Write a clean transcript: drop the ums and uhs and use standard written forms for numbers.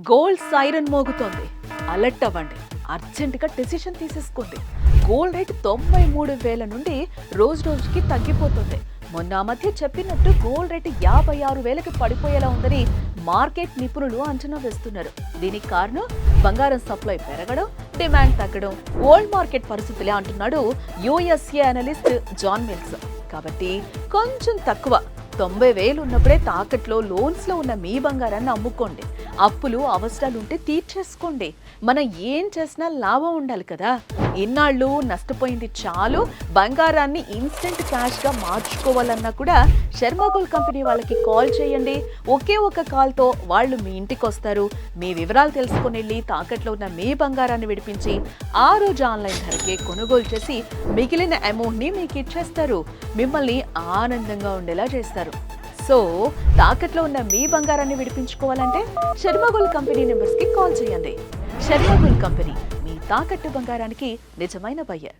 Gold siren మోగుతోంది. Alert అవ్వండి. అర్జెంటుగా decision తీసేసుకోండి. గోల్డ్ రేట్ 93,000 నుండి రోజు రోజుకి తగ్గిపోతుంది. మొన్న మధ్య చెప్పినట్టు గోల్డ్ రేట్ 56,000కి పడిపోయేలా ఉందని మార్కెట్ నిపుణులు అంచనా వేస్తున్నారు. దీనికి కారణం బంగారం సప్లై పెరగడం, డిమాండ్ తగ్గడం, వరల్డ్ మార్కెట్ పరిస్థితులే అంటున్నాడు యుఎస్ఏ అనలిస్ట్ జాన్ మిల్స్. కాబట్టి కొంచెం తక్కువ 90,000 ఉన్నప్పుడే తాకట్లో లోన్స్ లో ఉన్న మీ బంగారాన్ని అమ్ముకోండి. అప్పులు అవసరాలుంటే తీర్చేసుకోండి. మనం ఏం చేసినా లాభం ఉండాలి కదా. ఇన్నాళ్ళు నష్టపోయింది చాలు. బంగారాన్ని ఇన్స్టెంట్ క్యాష్ గా మార్చుకోవాలన్నా కూడా శర్మ గోల్డ్ కంపెనీ వాళ్ళకి కాల్ చేయండి. ఒకే ఒక కాల్ తో వాళ్ళు మీ ఇంటికి వస్తారు. మీ వివరాలు తెలుసుకుని వెళ్ళి తాకట్లో ఉన్న మీ బంగారాన్ని విడిపించి ఆ రోజు ఆన్లైన్ ధరకే కొనుగోలు చేసి మిగిలిన అమౌంట్ ని మీకు ఇచ్చేస్తారు. మిమ్మల్ని ఆనందంగా ఉండేలా చేస్తారు. సో తాకట్లో ఉన్న మీ బంగారాన్ని విడిపించుకోవాలంటే శర్మ గోల్డ్ కంపెనీ నెంబర్స్ కి కాల్ చేయండి. శర్మ గోల్డ్ కంపెనీ, మీ తాకట్టు బంగారానికి నిజమైన బయ్యర్.